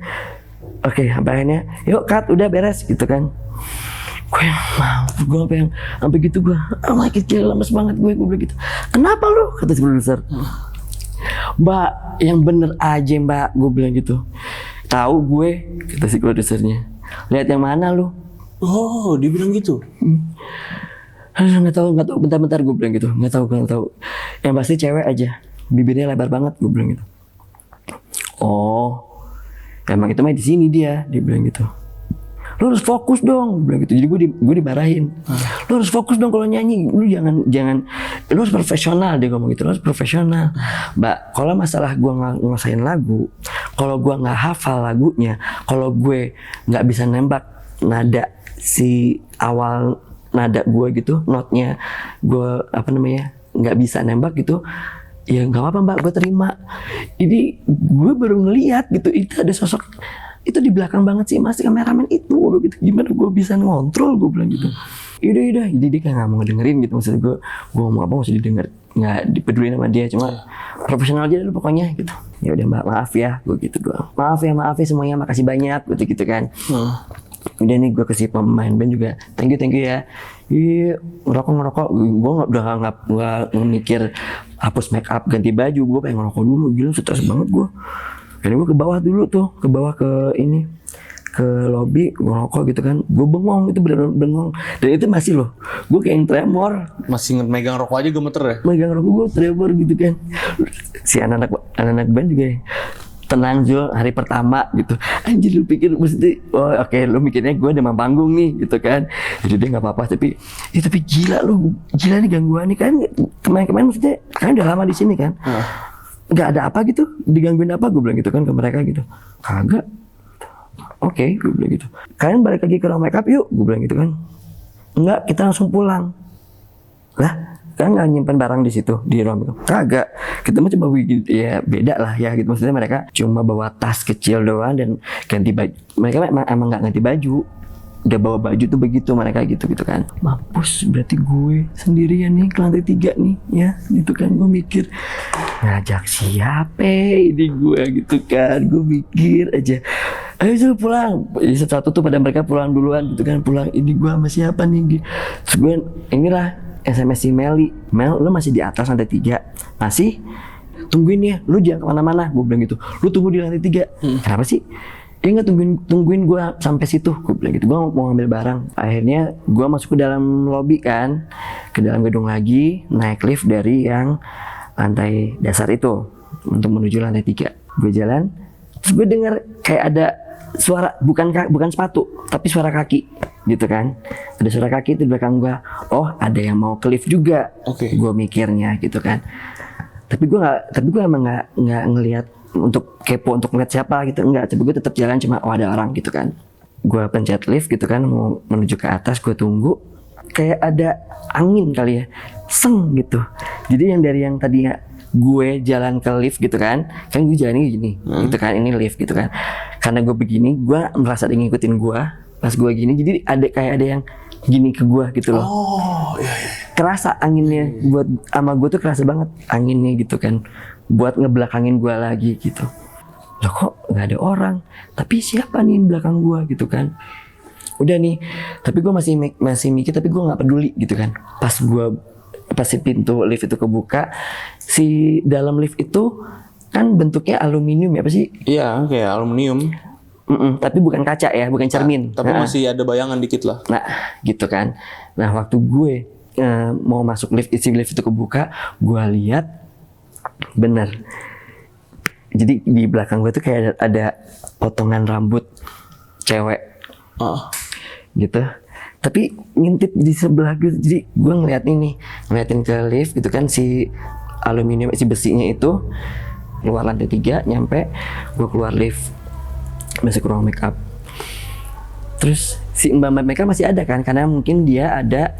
Oke, akhirnya yuk cut, udah beres gitu kan. Gue sampai gitu gue, oh my kecil lemes banget gue bilang gitu. Kenapa lu? Kata si produser. Mbak, yang bener aja mbak, gue bilang gitu. Tahu gue, kata si produsernya. Lihat yang mana lu? Oh, dia bilang gitu. Nggak tahu, bentar gue bilang gitu. Nggak tahu. Yang pasti cewek aja, bibirnya lebar banget, gue bilang gitu. Oh, emang itu mah di sini dia bilang gitu. Lu harus fokus dong, bilang gitu. Jadi gue dimarahin. Lu harus fokus dong kalau nyanyi. Lu jangan, lu harus profesional, dia ngomong gitu. Lu harus profesional. Mbak, kalau masalah gue nguasain lagu, kalau gue nggak hafal lagunya, kalau gue nggak bisa nembak nada si awal nada gue gitu, notnya gue nggak bisa nembak gitu, ya nggak apa-apa mbak, gue terima. Ini gue baru ngeliat gitu, itu ada sosok itu di belakang banget sih mas kameramen itu gitu. Gimana gue bisa ngontrol, gue bilang gitu. Yaudah, jadi dia kayak nggak mau dengerin gitu. Maksud gue ngomong apa masih didengar, nggak dipedulin sama dia, cuma profesional aja dulu pokoknya gitu. Ya udah mbak, maaf ya, gue gitu doang. Maaf ya semuanya, makasih banyak gitu kan. Udah nih gue kasih pemain band juga, thank you ya. Iya, ngerokok. Gue udah nggak mikir hapus make up, ganti baju. Gue pengen ngerokok dulu, gila stres banget gue. Jadi gue ke bawah dulu tuh, ke lobby, gue ngerokok gitu kan. Gue bengong, itu bener-bener bengong. Dan itu masih loh, gue kayak yang tremor. Masih megang rokok aja gemeter ya? Megang rokok gue tremor gitu kan. Si anak-anak band juga ya. Tenang Zul, hari pertama gitu. Anjir lu pikir mesti, oh oke, lu mikirnya gue demam panggung nih gitu kan. Jadi dia gak apa-apa, tapi gila nih gangguan nih kan. Kemarin maksudnya kan udah lama di sini kan. Gak ada apa gitu, digangguin apa, gue bilang gitu kan ke mereka gitu. Kagak. Oke, gue bilang gitu. Kalian balik lagi ke ruang makeup yuk, gue bilang gitu kan. Enggak, kita langsung pulang. Lah, kan nggak nyimpan barang di situ di ruang itu. Kagak, kita mah cuma ya beda lah ya gitu. Maksudnya mereka cuma bawa tas kecil doang dan ganti baju. Mereka emang nggak ganti baju, udah bawa baju tuh begitu mereka gitu kan. Mampus, berarti gue sendirian nih ke lantai 3 nih ya gitu kan. Gue mikir ngajak siapa ini gue gitu kan. Gue mikir aja, ayo Zul pulang. Satu tuh pada mereka pulang duluan gitu kan. Pulang, ini gue sama siapa nih. Terus gue inilah SMS si Mel, lu masih di atas lantai 3, masih tungguin ya, lu jangan kemana-mana, gue bilang gitu. Lu tunggu di lantai 3. Kenapa sih? Dia nggak tungguin gue sampai situ, gue bilang gitu. Gue mau ngambil barang. Akhirnya gue masuk ke dalam lobby kan, ke dalam gedung lagi, naik lift dari yang lantai dasar itu untuk menuju lantai 3. Gue jalan, terus gue dengar kayak ada suara, bukan sepatu, tapi suara kaki gitu kan. Ada suara kaki itu di belakang gua. Oh, ada yang mau ke lift juga. Gua mikirnya gitu kan. Tapi gua emang nggak ngelihat untuk kepo untuk ngeliat siapa gitu, enggak. Tapi gua tetap jalan, cuma oh ada orang gitu kan. Gua pencet lift gitu kan, mau menuju ke atas, gua tunggu. Kayak ada angin kali ya, seng gitu. Jadi yang dari yang tadinya gue jalan ke lift gitu kan gue jalannya gini gitu kan, ini lift gitu kan. Karena gue begini, gue merasa ada yang ngikutin gue pas gue gini, jadi ada yang gini ke gue gitu loh. Oh iya. Kerasa anginnya buat sama gue tuh, kerasa banget anginnya gitu kan, buat ngebelakangin gue lagi gitu. Loh kok nggak ada orang, tapi siapa nih di belakang gue gitu kan. Udah nih, tapi gue masih mikir, tapi gue nggak peduli gitu kan. Pas si pintu lift itu kebuka, si dalam lift itu kan bentuknya aluminium ya, apa sih? Iya, kayak aluminium. Tapi bukan kaca ya, bukan cermin. Tapi masih ada bayangan dikit lah. Nah, gitu kan. Nah, waktu gue mau masuk lift, isi lift itu kebuka, gue lihat bener. Jadi di belakang gue tuh kayak ada potongan rambut cewek. Gitu. Tapi ngintip di sebelah gue, jadi gue ngeliatin ke lift gitu kan, si aluminium, si besinya itu keluar lantai 3, nyampe, gue keluar lift, masuk ke ruang make up. Terus si mbak make up masih ada kan, karena mungkin dia ada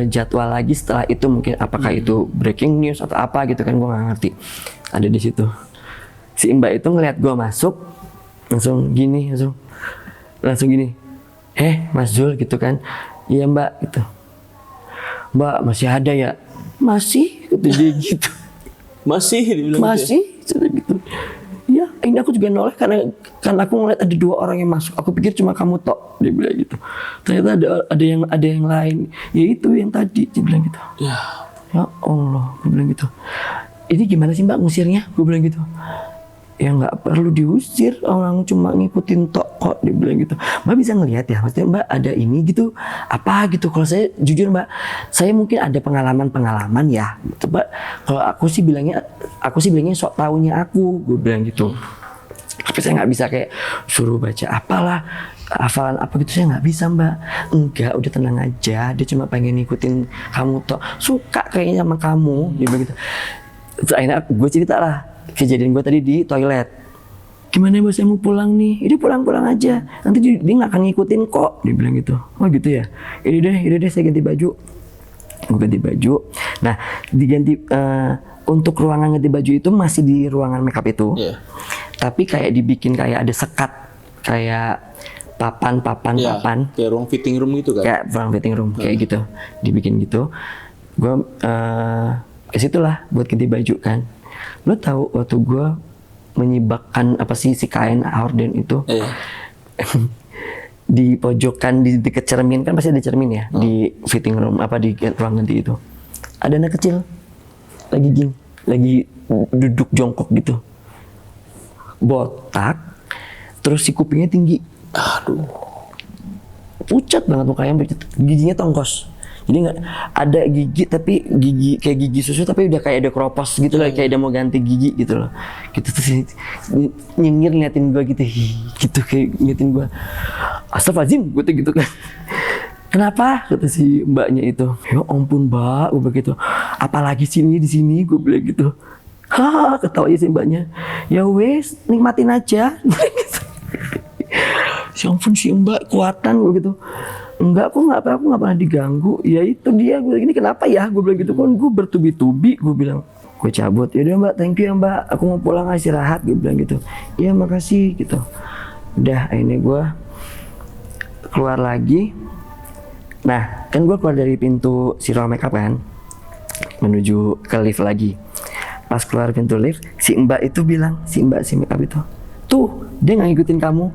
jadwal lagi setelah itu, mungkin apakah itu breaking news atau apa gitu kan, gue nggak ngerti. Ada di situ. Si mbak itu ngeliat gue masuk, langsung gini. Mas Zul gitu kan. Iya mbak gitu. Mbak masih ada ya? Masih gitu dia gitu. Masih dibilang Masih gitu. Iya, ini aku juga noleh karena aku ngeliat ada 2 orang yang masuk. Aku pikir cuma kamu tok, dia bilang gitu. Ternyata ada yang lain. Ya itu yang tadi, dia bilang gitu. Ya Allah, gue bilang gitu. Ini gimana sih mbak ngusirnya? Gue bilang gitu. Ya nggak perlu diusir, orang cuma ngikutin tok kok, dia bilang gitu. Mbak bisa ngelihat ya, maksudnya mbak ada ini gitu, apa gitu. Kalau saya jujur mbak, saya mungkin ada pengalaman ya. Coba kalau aku sih bilangnya sok taunya aku, gue bilang gitu. Tapi saya nggak bisa kayak suruh baca apalah, hafalan apa gitu, saya nggak bisa mbak. Enggak, udah tenang aja, dia cuma pengen ngikutin kamu tok, suka kayaknya sama kamu, dia bilang gitu. Terus akhirnya gue cerita lah kejadian gue tadi di toilet. Gimana bos, saya mau pulang nih. Ini pulang aja. Nanti dia nggak akan ngikutin kok. Dia bilang gitu. Oh gitu ya. Ini deh saya ganti baju. Gue ganti baju. Nah diganti untuk ruangan ganti baju itu masih di ruangan makeup itu. Yeah. Tapi kayak dibikin kayak ada sekat, kayak papan. Kayak ruang fitting room gitu kan? Kayak ruang fitting room kayak gitu. Dibikin gitu. Gue ke situ lah buat ganti baju kan. Lo tahu waktu gue menyibakkan apa sih si kain horden itu di pojokan di dekat cermin, kan pasti ada cermin ya di fitting room apa di ruang ganti itu, ada anak kecil lagi duduk jongkok gitu, botak, terus si kupingnya tinggi, pucat banget mukanya, giginya tongkos. Jadi nggak ada gigi, tapi gigi kayak gigi susu, tapi udah kayak ada keropos gitu lah, kayak udah mau ganti gigi gitu loh. Gitu terus nyengir ngeliatin gue gitu, gitu kayak ngeliatin gue. Astagfirullahaladzim, gue tuh gitu kan. Kenapa? Kata si mbaknya itu. Ya ampun mbak, gue begitu. Apalagi sini di sini, gue bilang gitu. Hahaha, ketawa aja si mbaknya. Ya wes, nikmatin aja. Ya ampun si mbak kuatan, gue gitu. Enggak, aku nggak pernah diganggu. Ya itu dia, gue gini kenapa ya? Gue bilang gitu kan, gue bertubi-tubi. Gue bilang, gue cabut. Ya udah mbak, thank you ya mbak. Aku mau pulang istirahat. Gue bilang gitu. Ya makasih gitu. Udah, ini gue keluar lagi. Nah, kan gue keluar dari pintu si ruang makeup kan, menuju ke lift lagi. Pas keluar pintu lift, si mbak itu bilang, si makeup itu, tuh dia nggak ngikutin kamu.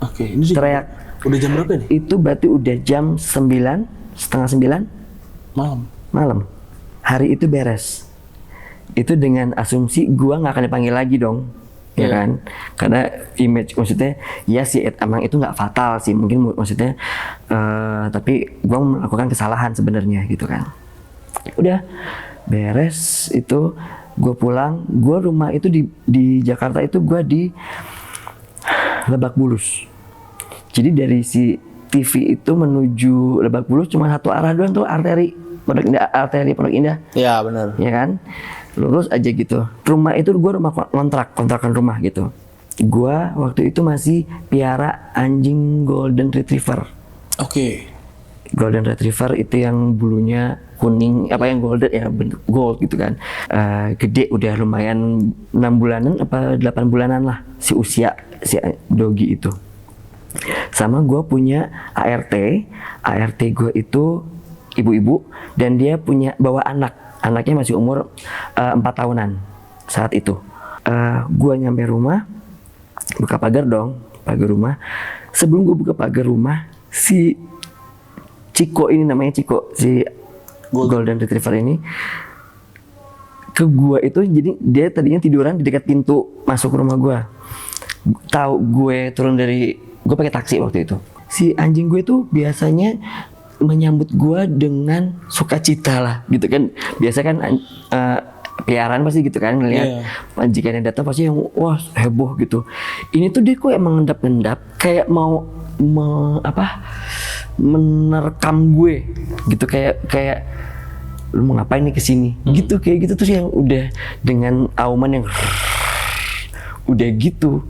Oke, ini teriak. Udah jam berapa nih? Itu berarti udah jam 9, setengah 9 malam. Hari itu beres. Itu dengan asumsi gua nggak akan dipanggil lagi dong, ya kan? Karena image, maksudnya ya sih emang itu nggak fatal sih, mungkin maksudnya tapi gua melakukan kesalahan sebenarnya gitu kan. Udah beres itu, gua pulang. Gua rumah itu di Jakarta itu gua di Lebak Bulus. Jadi dari si TV itu menuju Lebak Bulus cuma satu arah doang tuh, arteri Pondok Indah. Iya benar. Ya kan, lurus aja gitu. Rumah itu gue rumah kontrakan rumah gitu. Gue waktu itu masih piara anjing Golden Retriever. Oke. Golden Retriever itu yang bulunya kuning, apa yang golden ya, bentuk gold gitu kan. Gede, udah lumayan 6 bulanan apa 8 bulanan lah si usia si doggy itu. Sama gue punya ART gue itu ibu-ibu, dan dia punya bawa anaknya masih umur 4 tahunan saat itu. Gue nyampe rumah, buka pagar rumah. Sebelum gue buka pagar rumah, si Ciko ini, namanya Ciko, si Golden Retriever ini ke gua itu. Jadi dia tadinya tiduran di dekat pintu masuk rumah gua. Tahu gue turun dari, gue pakai taksi waktu itu. Si anjing gue tuh biasanya menyambut gue dengan sukacita lah gitu kan. Biasa kan peliharaan pasti gitu kan, ngeliat majikannya datang pasti yang wah heboh gitu. Ini tuh dia kok emang ngendap-ngendap kayak mau menerkam gue gitu, kayak lu mau ngapain nih kesini gitu, kayak gitu. Terus yang udah dengan auman yang udah gitu,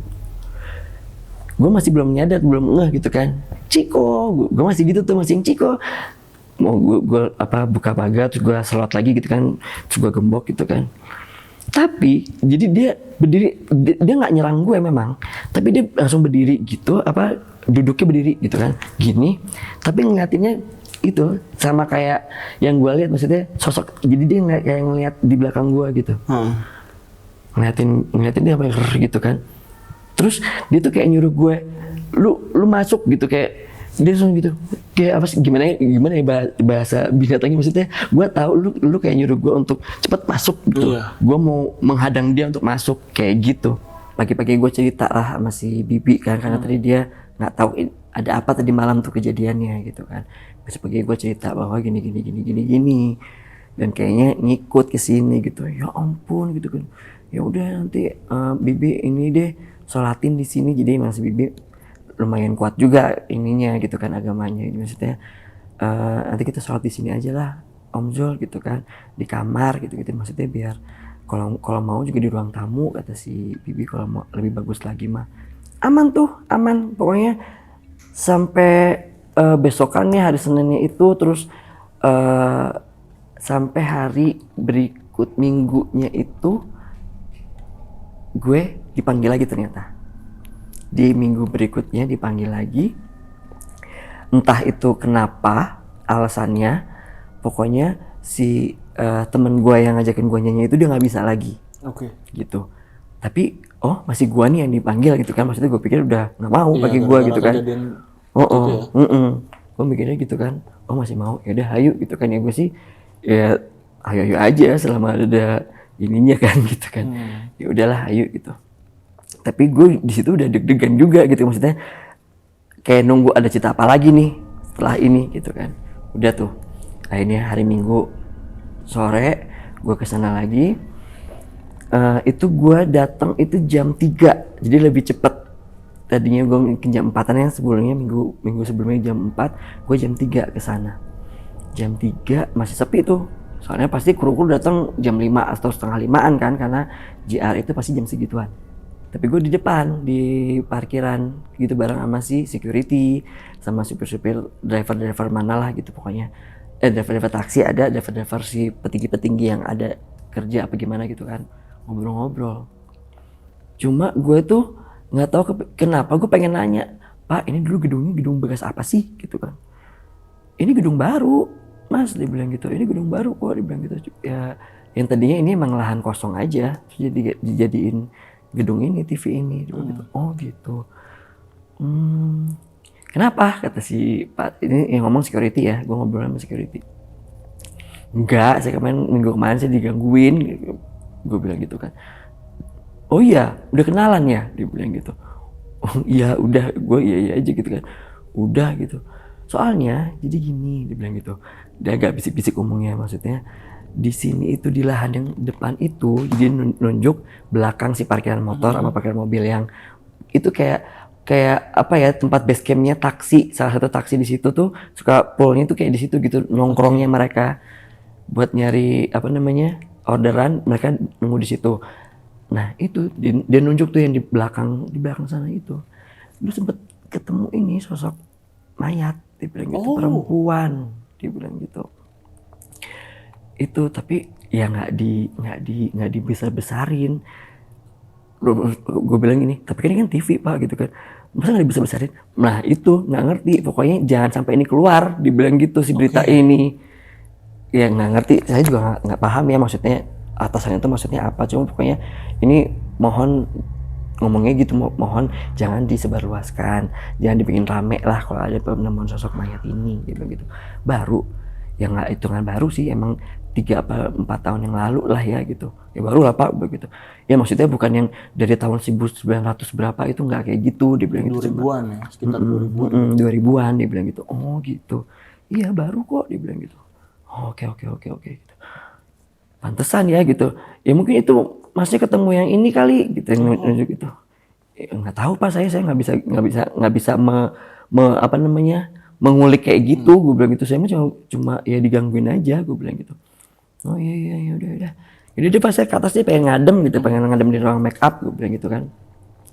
gue masih belum nyadar, belum ngeh gitu kan. Ciko, gue masih gitu tuh, masih yang Ciko. Mau gue buka pagar, terus gue selot lagi gitu kan, terus gue gembok gitu kan. Tapi jadi dia berdiri, dia nggak nyerang gue memang, tapi dia langsung berdiri gitu, duduknya berdiri gitu kan, gini. Tapi ngeliatinnya itu sama kayak yang gue lihat, maksudnya sosok. Jadi dia kayak ngeliat di belakang gue gitu, ngeliatin dia apa gitu kan. Terus dia tuh kayak nyuruh gue, lu masuk gitu, kayak dia langsung gitu, kayak apa sih, gimana ya bahasa binatangnya, maksudnya gue tahu lu kayak nyuruh gue untuk cepet masuk gitu. Gue mau menghadang dia untuk masuk kayak gitu. Pagi-pagi gue cerita lah sama si Bibi kan, karena tadi dia nggak tahu ada apa tadi malam tuh kejadiannya gitu kan. Pagi-pagi gue cerita bahwa gini, dan kayaknya ngikut ke sini gitu. Ya ampun gitu kan. Ya udah nanti Bibi ini deh sholatin di sini. Jadi masih Bibi lumayan kuat juga ininya gitu kan, agamanya. Maksudnya nanti kita sholat di sini aja lah Om Zul gitu kan, di kamar gitu. Maksudnya biar kalau mau juga di ruang tamu, kata si Bibi. Kalau mau lebih bagus lagi mah aman pokoknya sampai besokannya hari Seninnya itu. Terus sampai hari berikut minggunya itu gue dipanggil lagi ternyata. Di minggu berikutnya dipanggil lagi. Entah itu kenapa alasannya, pokoknya si temen gue yang ngajakin gue nyanyi itu dia nggak bisa lagi. Gitu. Tapi masih gue nih yang dipanggil gitu kan. Maksudnya gue pikir udah nggak mau bagi gue gitu kan. Gue mikirnya gitu kan, masih mau, ya udah ayo gitu kan. Ya gue sih ya ayo aja selama ada ininya kan gitu kan. Ya udahlah ayo gitu. Tapi gue di situ udah deg-degan juga gitu, maksudnya kayak nunggu ada cerita apa lagi nih setelah ini gitu kan. Udah tuh akhirnya hari Minggu sore gue kesana lagi. Itu gue datang itu jam 3, jadi lebih cepet. Tadinya gue mungkin jam 4-an, yang sebelumnya minggu sebelumnya jam 4, gue jam 3 kesana. Jam 3 masih sepi tuh, soalnya pasti kru datang jam 5 atau setengah 5-an kan, karena JR itu pasti jam segituan. Tapi gue di depan, di parkiran gitu bareng sama si security, sama supir-supir, driver mana lah gitu pokoknya. Driver taksi ada, driver si petinggi-petinggi yang ada kerja apa gimana gitu kan. Ngobrol-ngobrol. Cuma gue tuh nggak tahu kenapa gue pengen nanya, Pak, ini dulu gedungnya gedung bekas apa sih gitu kan. Ini gedung baru Mas, dia bilang gitu. Ini gedung baru kok, dia bilang gitu. Ya yang tadinya ini emang lahan kosong aja, terus dijadiin gedung ini, TV ini. Dia bilang gitu. Oh gitu. Kenapa? Kata si Pak, ini yang ngomong security ya, gue ngobrol sama security. Enggak, minggu kemarin saya digangguin. Gue bilang gitu kan. Oh iya, udah kenalan ya? Dia bilang gitu. Oh iya, udah. Gue iya aja gitu kan. Udah gitu. Soalnya, jadi gini, dia bilang gitu. Dia agak bisik-bisik ngomongnya, maksudnya di sini itu di lahan yang depan itu, jadi nunjuk belakang si parkiran motor sama parkiran mobil yang itu kayak apa ya, tempat base campnya taksi. Salah satu taksi di situ tuh suka poolnya tuh kayak di situ gitu, nongkrongnya mereka buat nyari orderan, mereka nunggu di situ. Nah itu dia nunjuk tuh yang di belakang sana itu. Lu sempet ketemu ini sosok mayat, dia bilang gitu, perempuan, dia bilang gitu. Itu tapi ya nggak dibesar-besarin. Gue bilang gini, tapi kan ini kan TV Pak gitu kan, masa nggak dibesar-besarin? Nah itu nggak ngerti, pokoknya jangan sampai ini keluar, dibilang gitu si berita ini. Ya nggak ngerti, saya juga nggak paham ya maksudnya atasannya itu maksudnya apa, cuma pokoknya ini mohon ngomongnya gitu, mohon jangan disebarluaskan, jangan dibikin rame lah kalau ada penemuan sosok mayat ini, dia bilang gitu. Baru, ya nggak hitungan baru sih, emang 3 apa 4 tahun yang lalu lah ya gitu. Ya baru lah Pak begitu. Ya maksudnya bukan yang dari tahun 1900 berapa, itu nggak kayak gitu, dia bilang gitu. 2000-an ya, sekitar 2000-an. 2000-an dia bilang gitu. Oh gitu. Iya baru kok, dia bilang gitu. Oh, oke gitu. Pantesan ya gitu. Ya mungkin itu masnya ketemu yang ini kali gitu, yang nunjuk gitu. Ya, nggak tahu Pak, saya nggak bisa apa namanya, mengulik kayak gitu. Gue bilang gitu, saya mah cuma ya digangguin aja, gue bilang gitu. Oh iya udah. Jadi dia pas saya ke atas, dia pengen ngadem gitu, pengen ngadem di ruang make up, gue bilang gitu kan.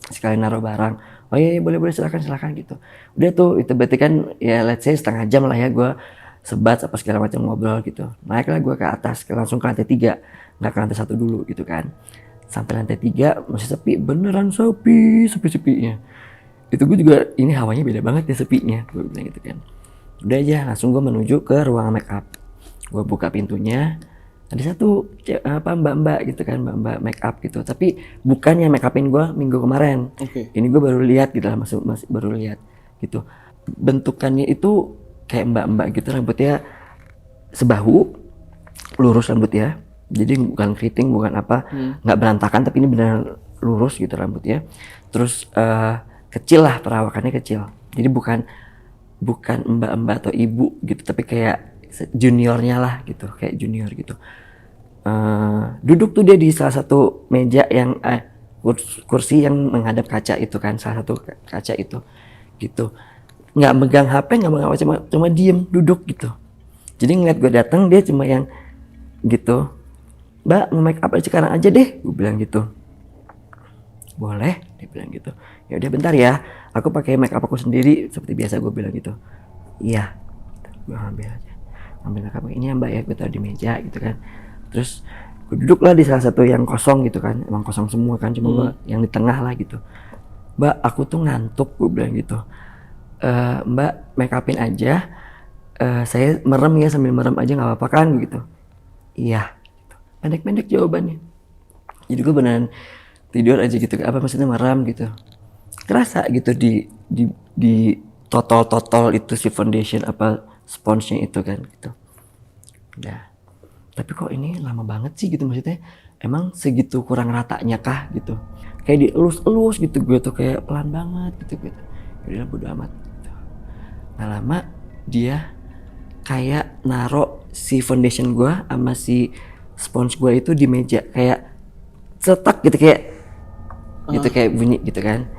Sekalian naruh barang. Oh iya boleh silakan gitu. Udah tuh, itu berarti kan ya let's say setengah jam lah ya gue sebat apa segala macam ngobrol gitu. Naiklah gue ke atas, langsung ke lantai 3, nggak ke lantai 1 dulu gitu kan. Sampai lantai 3 masih sepi, beneran sepi-sepinya. Itu gue juga, ini hawanya beda banget ya sepinya, gue bilang gitu kan. Udah aja, langsung gue menuju ke ruang make up. Gue buka pintunya, ada satu mbak gitu kan, mbak make up gitu. Tapi bukannya make upin gue minggu kemarin. Ini gue baru lihat gitu lah, masih baru lihat gitu. Bentukannya itu kayak mbak gitu, rambutnya sebahu, lurus rambutnya. Jadi bukan keriting, bukan apa, nggak berantakan, tapi ini benar lurus gitu rambutnya. Terus kecil lah, perawakannya kecil. Jadi bukan mbak-mbak atau ibu gitu, tapi kayak juniornya lah gitu, kayak junior gitu. Duduk tuh dia di salah satu meja yang kursi yang menghadap kaca itu kan, salah satu kaca itu gitu. Nggak megang HP, nggak megang apa, cuma diem duduk gitu. Jadi ngeliat gue datang, dia cuma yang gitu, Mbak mau make up sekarang aja deh, gue bilang gitu. Boleh, dia bilang gitu. Ya udah bentar ya, aku pakai make up aku sendiri seperti biasa, gue bilang gitu. Iya, gue ambil make up ini ya Mbak ya, gue taruh di meja gitu kan. Terus gue duduk lah di salah satu yang kosong gitu kan, emang kosong semua kan, cuma gue yang di tengah lah gitu. Mbak aku tuh ngantuk, gue bilang gitu. Mbak make upin aja, saya merem ya, sambil merem aja nggak apa-apa kan gitu. Iya, gitu. Pendek-pendek jawabannya. Jadi gue beneran tidur aja gitu, apa maksudnya merem gitu. Kerasa gitu di total itu si foundation apa sponsnya itu kan gitu. Udah. Tapi kok ini lama banget sih gitu, maksudnya emang segitu kurang ratanya kah gitu. Kayak dielus-elus gitu gue tuh, kayak pelan banget gitu. Udah bodo amat gitu. Nah lama dia kayak naro si foundation gue sama si spons gue itu di meja, kayak cetak gitu, kayak gitu, kayak bunyi gitu kan.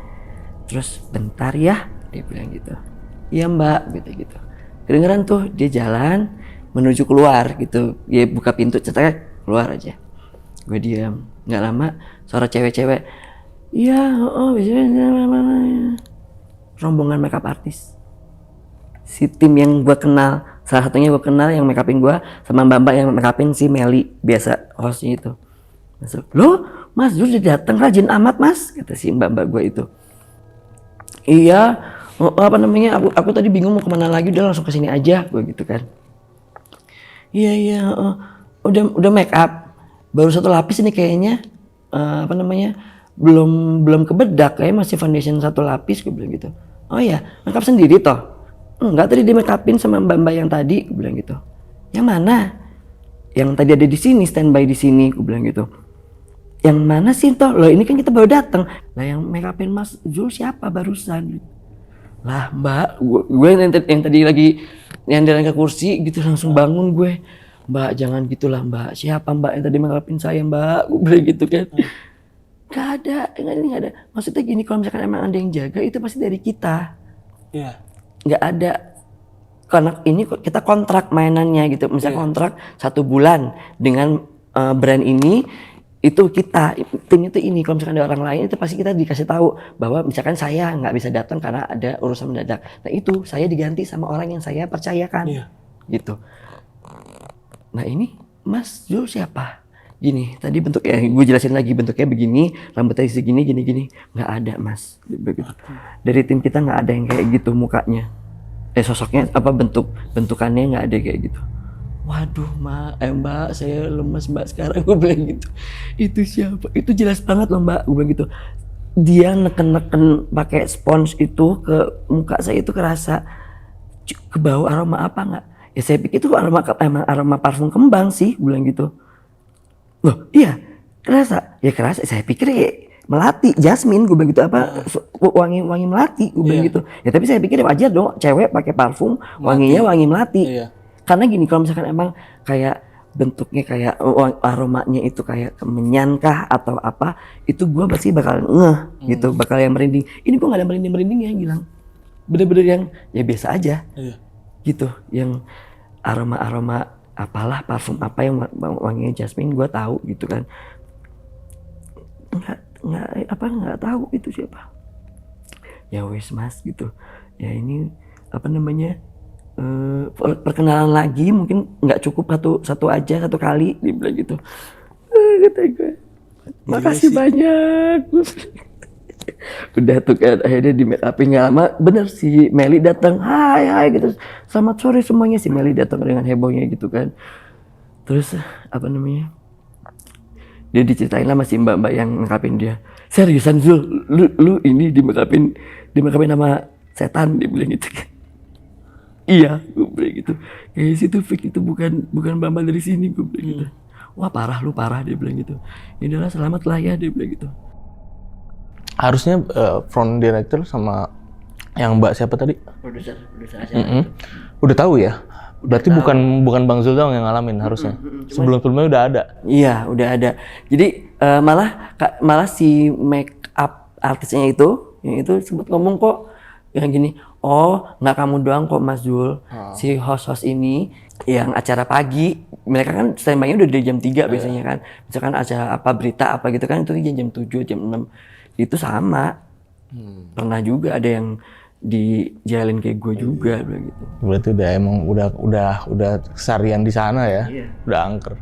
Terus bentar ya, dia bilang gitu. Iya Mbak, gitu. Kedengeran tuh dia jalan menuju keluar gitu, dia buka pintu cetak keluar aja. Gue diam. Nggak lama suara cewek-cewek, iya rombongan makeup artis, si tim yang gue kenal, salah satunya gue kenal yang make upin gue, sama mbak-mbak yang make upin si Meli biasa hostnya itu. Masuk, loh Mas Zul udah datang, rajin amat Mas, kata si mbak-mbak gue itu. Iya, apa namanya, aku tadi bingung mau kemana lagi, udah langsung kesini aja, gue gitu kan. Iya, udah make up, baru 1 lapis ini kayaknya, apa namanya, belum kebedak, kayak masih foundation 1 lapis, gue bilang gitu. Oh iya, make up sendiri toh? Enggak, tadi di make upin sama mbak-mbak yang tadi, gue bilang gitu. Yang mana? Yang tadi ada di sini, standby di sini, gue bilang gitu. Yang mana sih toh? Loh ini kan kita baru datang. Lah yang make upin Mas Zul siapa barusan? Lah Mbak, gue yang tadi lagi nyandar ke kursi gitu, langsung bangun gue. Mbak jangan gitulah Mbak, siapa Mbak yang tadi make upin saya Mbak? Gue bilang gitu kan. Gak ada. Maksudnya gini, kalau misalkan emang ada yang jaga itu pasti dari kita. Iya. Gak ada. Karena ini kita kontrak mainannya gitu. Misalnya kontrak 1 bulan dengan brand ini, itu kita tim itu ini. Kalau misalkan ada orang lain itu pasti kita dikasih tahu bahwa misalkan saya nggak bisa datang karena ada urusan mendadak. Nah itu saya diganti sama orang yang saya percayakan. Gitu. Nah ini Mas Zul siapa? Gini, tadi bentuknya, gue jelasin lagi, bentuknya begini, rambutnya segini, gini. Nggak ada Mas. Begitu. Dari tim kita nggak ada yang kayak gitu mukanya. Sosoknya apa, bentukannya nggak ada kayak gitu. Waduh Mbak, saya lemes Mbak sekarang, gue bilang gitu. Itu siapa? Itu jelas banget loh Mbak, gue bilang gitu. dia neken-neken pakai spons itu ke muka saya itu kerasa ke bau aroma apa nggak? Ya saya pikir itu emang aroma parfum kembang sih, gue bilang gitu. Loh iya kerasa, ya kerasa. Saya pikir ya melati, jasmine, gue bilang gitu apa wangi melati, gue bilang gitu. Ya tapi saya pikir wajar dong, cewek pakai parfum wanginya wangi melati. Karena gini, kalau misalkan emang kayak bentuknya kayak aromanya itu kayak kemenyan kah atau apa, itu gue pasti bakal gitu, bakal yang merinding. Ini gue nggak ada merinding ya, bilang bener-bener yang ya biasa aja gitu, yang aroma apalah parfum apa yang wanginya jasmine gue tahu gitu kan. Nggak tahu itu siapa. Ya wes mas gitu. Ya ini apa namanya, perkenalan lagi, mungkin nggak cukup satu aja, satu kali, dia bilang gitu. Kata gue, makasih banyak. Udah tuh kan akhirnya di make upin nggak lama, bener si Meli datang, hai gitu, selamat sore semuanya. Si Meli datang dengan hebohnya gitu kan. Terus apa namanya, dia diceritain lah masih mbak-mbak yang ngekapin dia. Seriusan Zul, lu ini di make upin sama setan, dia bilang gitu kan. Iya, gue bilang gitu. Kayak situ fake, itu bukan mbak-mbak dari sini, gue bilang gitu. Wah lu parah, dia bilang gitu. Ya udahlah, selamat lah ya, dia bilang gitu. Harusnya front director sama yang mbak siapa tadi? Produser aja. Udah tahu ya? Berarti bukan Bang Zul doang yang ngalamin harusnya. Sebelum-sebelumnya udah ada. Iya, udah ada. Jadi malah si make up artisnya itu, yang itu sempat ngomong kok yang gini, oh nggak kamu doang kok Mas Zul, si host ini yang acara pagi, mereka kan standby-nya udah dari jam 3 biasanya kan. Misalkan acara apa berita apa gitu kan, itu jam 7, jam 6. Itu sama. Pernah juga ada yang dijalin kayak gue juga gitu. Berarti udah emang udah kesarian di sana ya. Udah angker.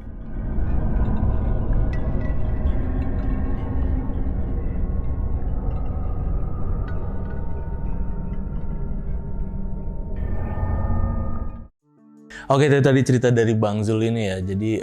Oke, itu tadi cerita dari Bang Zul ini ya. Jadi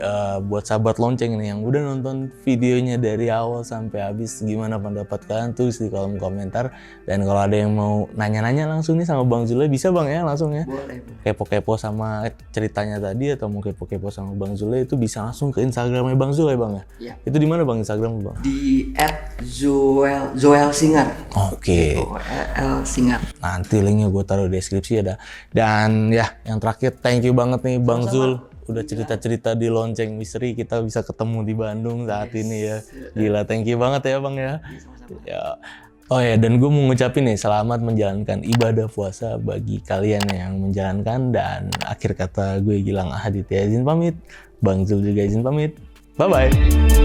buat sahabat lonceng ini yang udah nonton videonya dari awal sampai habis, gimana pendapat kalian, tulis di kolom komentar. Dan kalau ada yang mau nanya-nanya langsung nih sama Bang Zul, bisa Bang ya langsung ya. Boleh. Kepo-kepo sama ceritanya tadi atau mau kepo-kepo sama Bang Zul, itu bisa langsung ke Instagramnya Bang Zul ya Bang ya. Iya. Itu di mana Bang Instagram Bang? Di @Zoel Singer. Oke. Zoel Singer. Nanti linknya gue taruh di deskripsi ada. Dan ya yang terakhir, thank you banget nih Bang Zul udah cerita-cerita di Lonceng Misteri, kita bisa ketemu di Bandung saat ini ya. Gila, thank you banget ya Bang ya. Ya. Oh ya, dan gue mau ngucapin nih selamat menjalankan ibadah puasa bagi kalian yang menjalankan, dan akhir kata gue Gilang Ahaditya izin pamit, Bang Zul juga izin pamit. Bye bye.